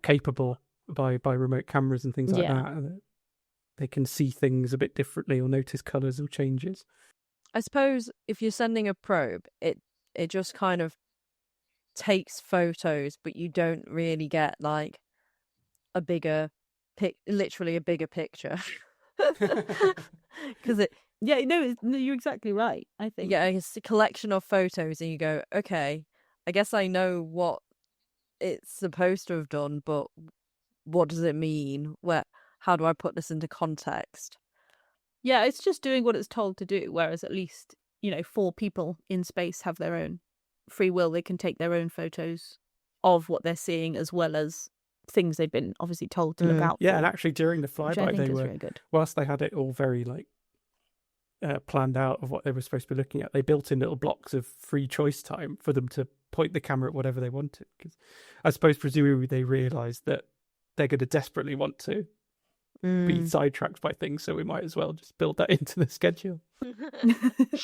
capable by remote cameras and things like that. They can see things a bit differently or notice colours or changes. I suppose if you're sending a probe, it just kind of takes photos, but you don't really get like a bigger literally a bigger picture. Because you're exactly right. I think it's a collection of photos and you go, okay, I guess I know what it's supposed to have done, but what does it mean? How do I put this into context? Yeah, it's just doing what it's told to do, whereas at least 4 people in space have their own free will. They can take their own photos of what they're seeing as well as things they've been obviously told to look out for. Yeah, and actually during the flyby they were really good. Whilst they had it all very like planned out of what they were supposed to be looking at. They built in little blocks of free choice time for them to point the camera at whatever they wanted. Because I suppose presumably they realised that they're going to desperately want to be sidetracked by things, so we might as well just build that into the schedule.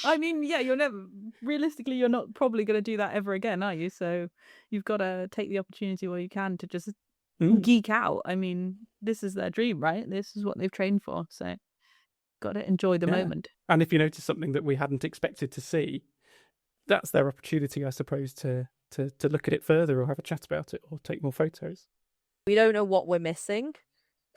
I mean, yeah, you're not probably going to do that ever again, are you? So you've got to take the opportunity while you can to just geek out. I mean, this is their dream, right? This is what they've trained for. So got to enjoy the moment. And if you notice something that we hadn't expected to see, that's their opportunity, I suppose, to look at it further or have a chat about it or take more photos. We don't know what we're missing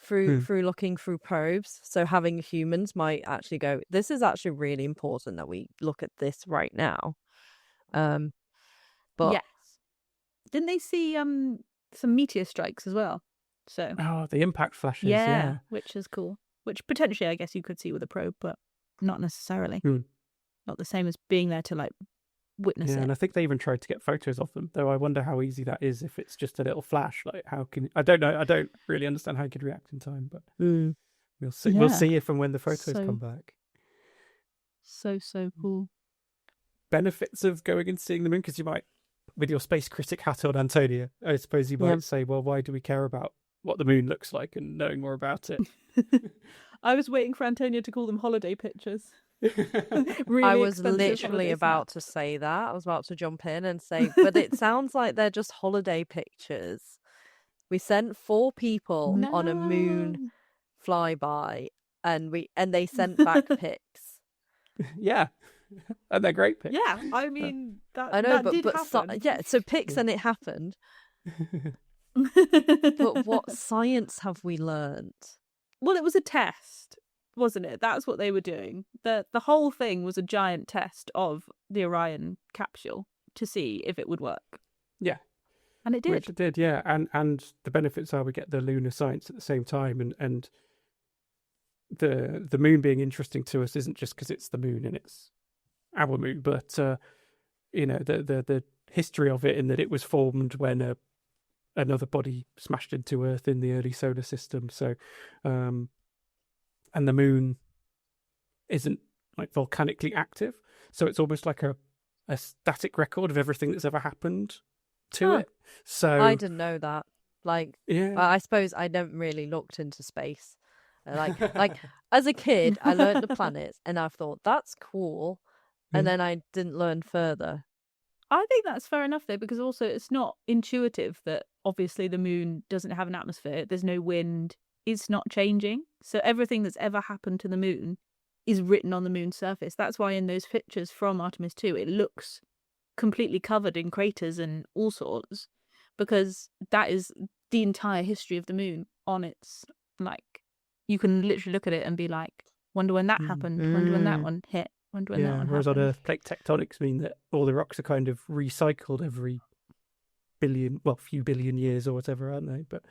through looking through probes. So having humans might actually go, this is actually really important that we look at this right now. But yes, didn't they see some meteor strikes as well? So the impact flashes, yeah, which is cool. Which potentially, I guess, you could see with a probe, but not necessarily. Not the same as being there to like witness it. And I think they even tried to get photos of them, though I wonder how easy that is if it's just a little flash. Like, how can I don't know. I don't really understand how you could react in time, but we'll see. Yeah. We'll see if and when the photos come back. So cool. Benefits of going and seeing the moon, because you might, with your space critic hat on, Antonia, I suppose you might say, well, why do we care about what the moon looks like and knowing more about it? I was waiting for Antonia to call them holiday pictures. Really, I was literally about to say that. I was about to jump in and say, but it sounds like they're just holiday pictures. We sent 4 people on a moon flyby, and they sent back pics. Yeah, and they're great pics. Yeah, I mean I know, that did happen. So pics and it happened. But what science have we learned? Well, it was a test, wasn't it? That's what they were doing. The whole thing was a giant test of the Orion capsule to see if it would work. Yeah. And it did. Which it did, yeah. And the benefits are we get the lunar science at the same time, and the moon being interesting to us isn't just because it's the moon and it's our moon, but the history of it, in that it was formed when another body smashed into Earth in the early solar system. So, and the moon isn't like volcanically active, so it's almost like a static record of everything that's ever happened to it. So I didn't know that. Like, I suppose I never really looked into space. Like as a kid, I learned the planets, and I thought that's cool, and then I didn't learn further. I think that's fair enough, though, because also it's not intuitive that obviously the moon doesn't have an atmosphere. There's no wind. It's not changing. So everything that's ever happened to the moon is written on the moon's surface. That's why in those pictures from Artemis 2, it looks completely covered in craters and all sorts, because that is the entire history of the moon on its, like, you can literally look at it and be like, wonder when that happened, wonder when that one hit. Whereas on Earth, plate tectonics mean that all the rocks are kind of recycled every few billion years or whatever, aren't they? But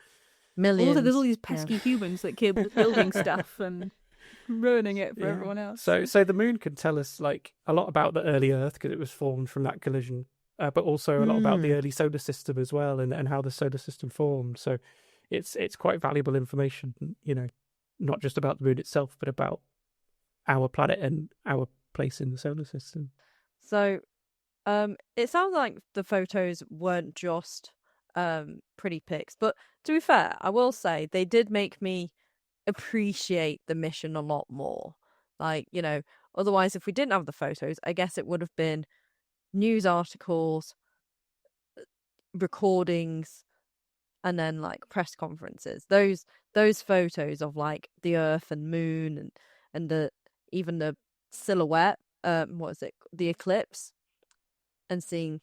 millions. Also, there's all these pesky humans that keep building stuff and ruining it for everyone else. So the moon can tell us like a lot about the early Earth because it was formed from that collision, but also a lot about the early solar system as well, and how the solar system formed. So it's quite valuable information, not just about the moon itself, but about our planet and our place in the solar system. So it sounds like the photos weren't just pretty pics, but to be fair, I will say they did make me appreciate the mission a lot more. Like, otherwise if we didn't have the photos, I guess it would have been news articles, recordings, and then like press conferences. Those photos of like the Earth and moon and even the silhouette, the eclipse, and seeing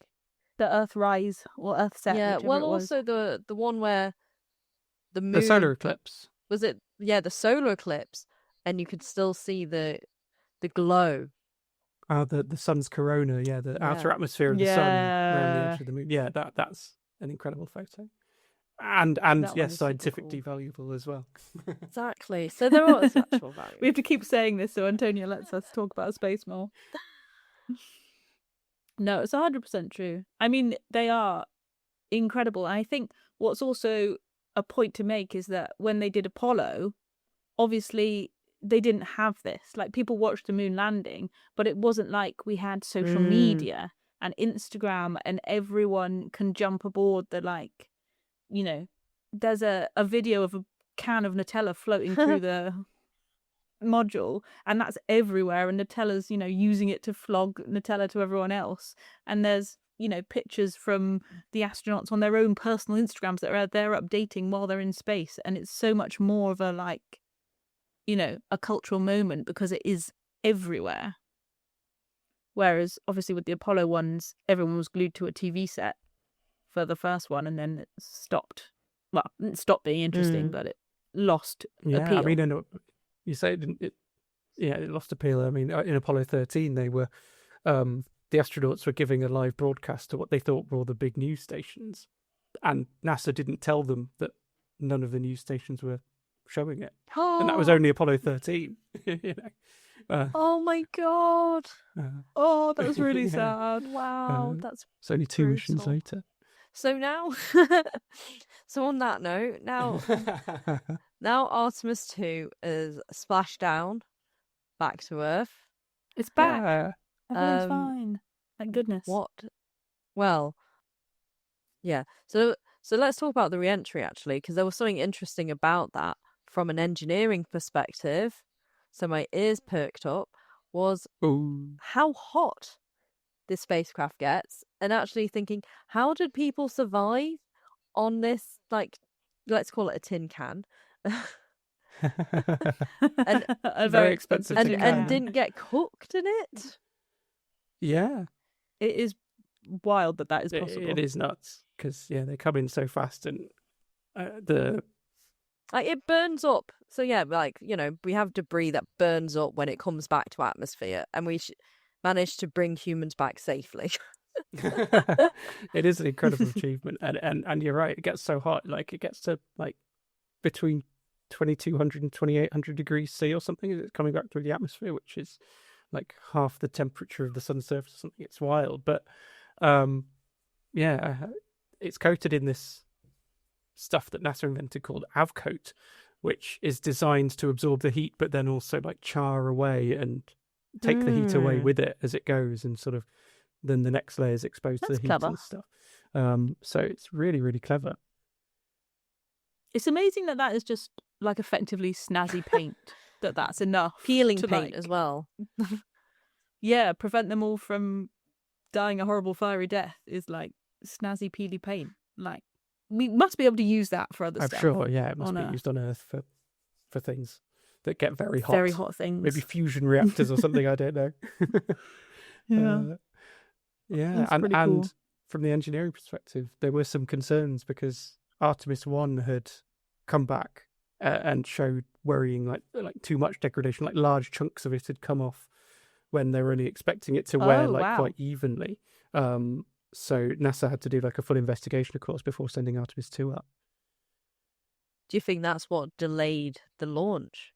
the Earth rise or Earth set. Yeah, well, also the one where the moon, the solar eclipse, was it? Yeah, the solar eclipse, and you could still see the glow. The sun's corona, the outer atmosphere of the sun around the edge of the moon. Yeah, that's an incredible photo. And yes, scientifically valuable as well. Exactly. So there was actual value. We have to keep saying this so Antonia lets us talk about space more. No, it's 100% true. I mean, they are incredible. And I think what's also a point to make is that when they did Apollo, obviously they didn't have this. Like, people watched the moon landing, but it wasn't like we had social media and Instagram and everyone can jump aboard the, like, you know, there's a video of a can of Nutella floating through the module, and that's everywhere, and Nutella's, you know, using it to flog Nutella to everyone else. And there's, you know, pictures from the astronauts on their own personal Instagrams that they're updating while they're in space, and it's so much more of a, like, you know, a cultural moment because it is everywhere. Whereas obviously with the Apollo ones, everyone was glued to a TV set for the first one, and then it stopped. Well, it stopped being interesting, but it lost appeal. I mean, you say it lost appeal. I mean, in Apollo 13, they were the astronauts were giving a live broadcast to what they thought were all the big news stations, and NASA didn't tell them that none of the news stations were showing it, and that was only Apollo 13. You know. Oh my god! Oh, that was really sad. Wow, that's it's only 2 missions brutal. later. So now, so on that note, now Artemis 2 is splashed down back to Earth. It's back. Yeah. Everyone's fine. Thank goodness. What? Well, yeah. So let's talk about the re-entry, actually, because there was something interesting about that from an engineering perspective. So my ears perked up. Was how hot this spacecraft gets, and actually thinking, how did people survive on this, like, let's call it a tin can, and a very expensive tin can, and didn't get cooked in it? Yeah, it is wild that is possible. It is nuts because they come in so fast, and it burns up. So yeah, like, you know, we have debris that burns up when it comes back to atmosphere, and we managed to bring humans back safely. It is an incredible achievement, and you're right, it gets so hot, like it gets to like between 2200 and 2800 degrees C or something. It's coming back through the atmosphere, which is like half the temperature of the sun's surface or something. It's wild, but it's coated in this stuff that NASA invented called Avcoat, which is designed to absorb the heat but then also like char away and take the heat away with it as it goes, and sort of then the next layer is exposed to the heat clever. and stuff. So it's really, really clever. It's amazing that is just like effectively snazzy paint. that's enough. Peeling to, paint like, as well. Yeah, prevent them all from dying a horrible fiery death is like snazzy peely paint. Like, we must be able to use that for other I'm stuff. sure, it must be used on Earth for things that get very hot. Very hot things. Maybe fusion reactors or something, I don't know. That's and cool. From the engineering perspective, there were some concerns because Artemis 1 had come back and showed worrying, like too much degradation, like large chunks of it had come off when they were only expecting it to wear quite evenly. So NASA had to do like a full investigation, of course, before sending Artemis 2 up. Do you think that's what delayed the launch?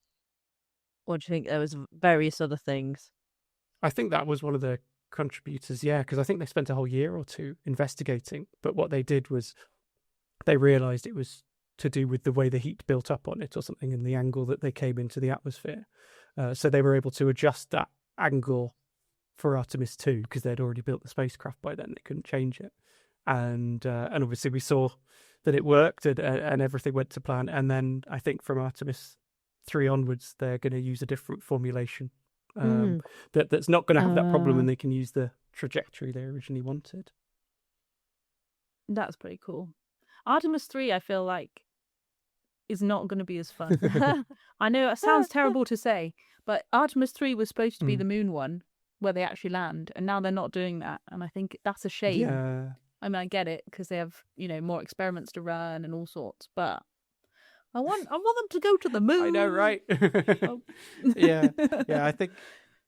Or do you think there was various other things? I think that was one of the contributors, because I think they spent a whole year or two investigating. But what they did was they realised it was to do with the way the heat built up on it or something, and the angle that they came into the atmosphere. So they were able to adjust that angle for Artemis 2 because they'd already built the spacecraft by then. They couldn't change it. And obviously we saw that it worked and everything went to plan. And then I think from Artemis 3 onwards, they're going to use a different formulation that's not going to have that problem, and they can use the trajectory they originally wanted. That's pretty cool. Artemis 3, I feel like, is not going to be as fun. I know it sounds terrible to say, but Artemis 3 was supposed to be the moon one where they actually land, and now they're not doing that, and I think that's a shame. Yeah. I mean, I get it because they have, more experiments to run and all sorts, but I want them to go to the moon. I know, right? Oh. Yeah, I think.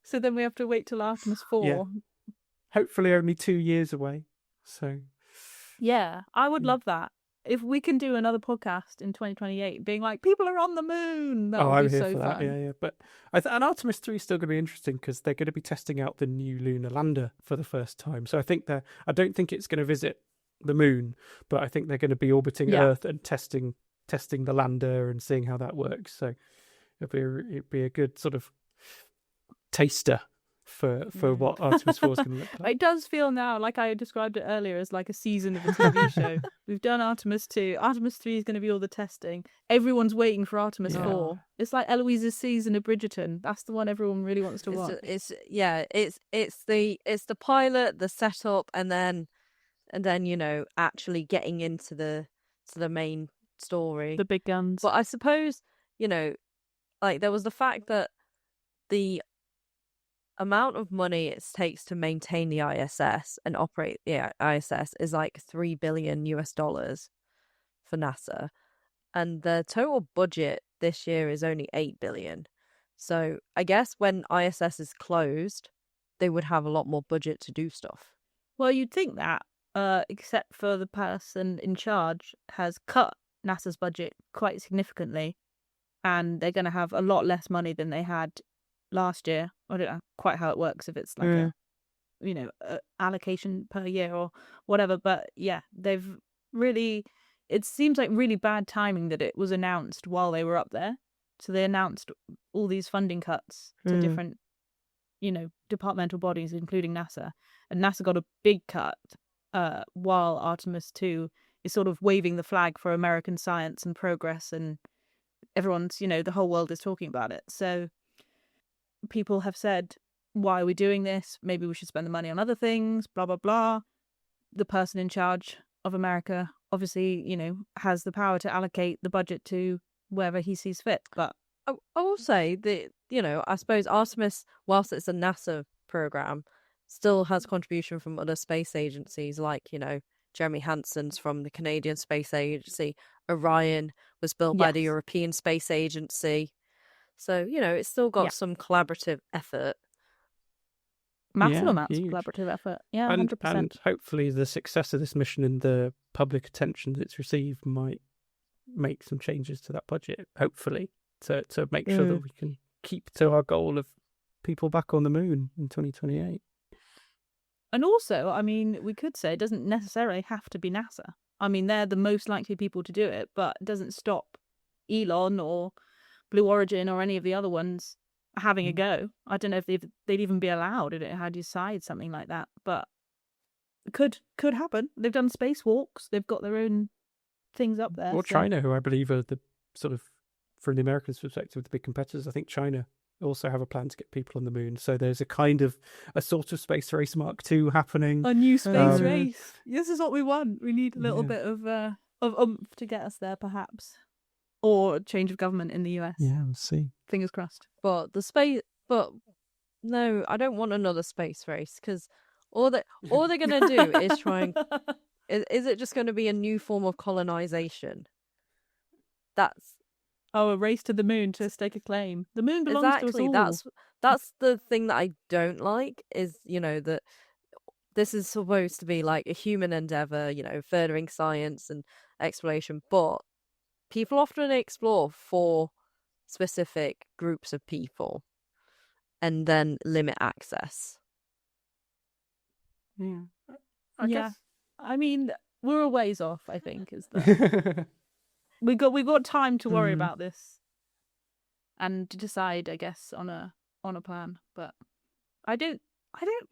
So then we have to wait till Artemis 4. Yeah. Hopefully only 2 years away. So. Yeah, I would love that. If we can do another podcast in 2028 being like, people are on the moon, that would be so fun. That. Yeah. But and Artemis 3 is still going to be interesting because they're going to be testing out the new lunar lander for the first time. So I don't think it's going to visit the moon, but I think they're going to be orbiting Earth and testing the lander and seeing how that works. So it'd be a good sort of taster for what Artemis 4 is going to look like. It does feel now, like I described it earlier, as like a season of a TV show. We've done Artemis 2. Artemis 3 is going to be all the testing. Everyone's waiting for Artemis 4. It's like Eloise's season of Bridgerton. That's the one everyone really wants to watch. It's the pilot, the setup, and then actually getting into the main story, the big guns. But I suppose like there was the fact that the amount of money it takes to maintain the ISS and operate the ISS is like $3 billion for NASA, and the total budget this year is only $8 billion. So I guess when ISS is closed, they would have a lot more budget to do stuff. Well, you'd think that, except for the person in charge has cut NASA's budget quite significantly, and they're going to have a lot less money than they had last year. I don't know quite how it works, if it's like a allocation per year or whatever, but yeah, they've really, it seems like really bad timing that it was announced while they were up there. So they announced all these funding cuts to different departmental bodies, including NASA, and NASA got a big cut while Artemis 2 is sort of waving the flag for American science and progress, and everyone's, the whole world is talking about it. So people have said, why are we doing this? Maybe we should spend the money on other things, blah, blah, blah. The person in charge of America obviously, has the power to allocate the budget to wherever he sees fit. But I will say that, I suppose Artemis, whilst it's a NASA program, still has contribution from other space agencies, like, Jeremy Hansen's from the Canadian Space Agency. Orion was built by the European Space Agency. So, it's still got some collaborative effort. Massive amounts of collaborative effort. Yeah, 100%. And hopefully the success of this mission and the public attention that it's received might make some changes to that budget, hopefully, to make sure that we can keep to our goal of people back on the moon in 2028. And also, I mean, we could say it doesn't necessarily have to be NASA. I mean, they're the most likely people to do it, but it doesn't stop Elon or Blue Origin or any of the other ones having a go. I don't know if they'd even be allowed. I don't know how to decide something like that, but it could happen. They've done spacewalks. They've got their own things up there. Or China, who I believe are the sort of, from the Americans' perspective, the big competitors. I think China also have a plan to get people on the moon. So there's a sort of space race Mark II happening. A new space race. This is what we want. We need a little bit of oomph to get us there, perhaps. Or change of government in the US. Yeah, we'll see. Fingers crossed. But no, I don't want another space race, because all they're going to do is try and... Is it just going to be a new form of colonization? A race to the moon to stake a claim. The moon belongs to us all. That's the thing that I don't like, is, that this is supposed to be like a human endeavor, furthering science and exploration, but people often explore for specific groups of people and then limit access. Yeah. I guess. I mean, we're a ways off, I think, is the... we got time to worry about this and to decide, I guess, on a plan. But I don't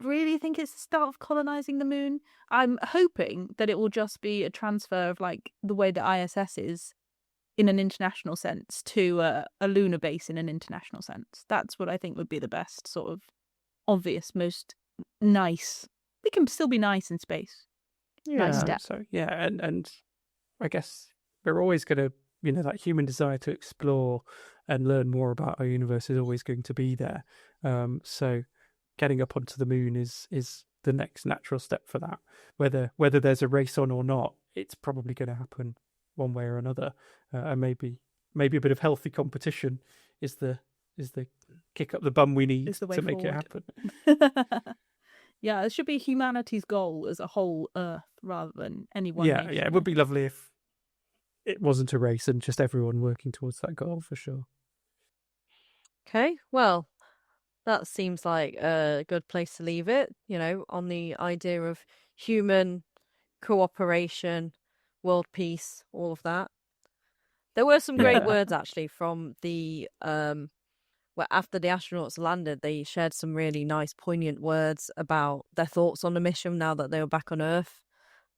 really think it's the start of colonizing the moon. I'm hoping that it will just be a transfer of like the way the ISS is in an international sense to a lunar base in an international sense. That's what I think would be the best sort of obvious, most nice. We can still be nice in space. Nice step. So and I guess we're always going to, that human desire to explore and learn more about our universe is always going to be there. So getting up onto the moon is the next natural step for that. Whether there's a race on or not, it's probably going to happen one way or another. And maybe a bit of healthy competition is the kick up the bum we need to make it happen. Yeah, it should be humanity's goal as a whole Earth rather than any one nation. Yeah, it would be lovely if it wasn't a race and just everyone working towards that goal, for sure. Okay, well, that seems like a good place to leave it, on the idea of human cooperation, world peace, all of that. There were some great Yeah. words actually from the where after the astronauts landed, they shared some really nice, poignant words about their thoughts on the mission now that they were back on Earth.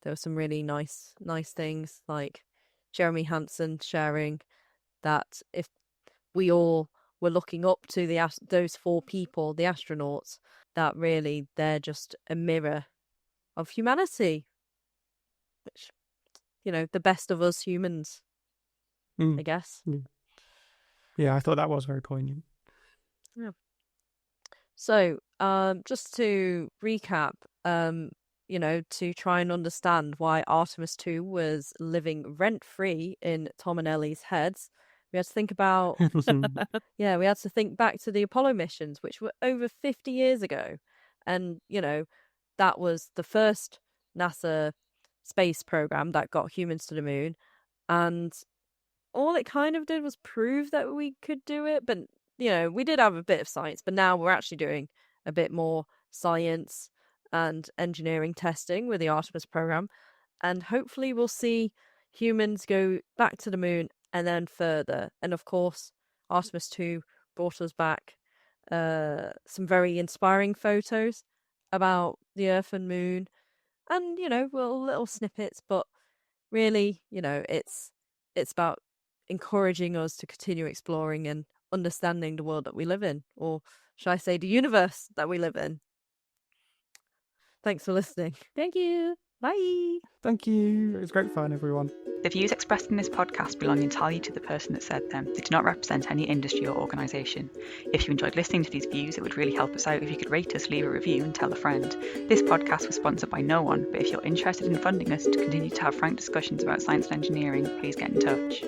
There were some really nice things, like Jeremy Hansen sharing that if we all were looking up to those 4 people, the astronauts, that really they're just a mirror of humanity, which, the best of us humans, I guess. Yeah, I thought that was very poignant. Yeah. So, just to recap, to try and understand why Artemis 2 was living rent-free in Tom and Ellie's heads, we had to think about, we had to think back to the Apollo missions, which were over 50 years ago. And, that was the first NASA space program that got humans to the moon. And all it kind of did was prove that we could do it. But, we did have a bit of science, but now we're actually doing a bit more science and engineering testing with the Artemis program. And hopefully we'll see humans go back to the moon and then further. And of course, Artemis 2 brought us back some very inspiring photos about the Earth and Moon. And, little snippets, but really, it's about encouraging us to continue exploring and understanding the world that we live in, or should I say the universe that we live in. Thanks for listening. Thank you. Bye. Thank you. It was great fun, everyone. The views expressed in this podcast belong entirely to the person that said them. They do not represent any industry or organisation. If you enjoyed listening to these views, it would really help us out if you could rate us, leave a review and tell a friend. This podcast was sponsored by no one, but if you're interested in funding us to continue to have frank discussions about science and engineering, please get in touch.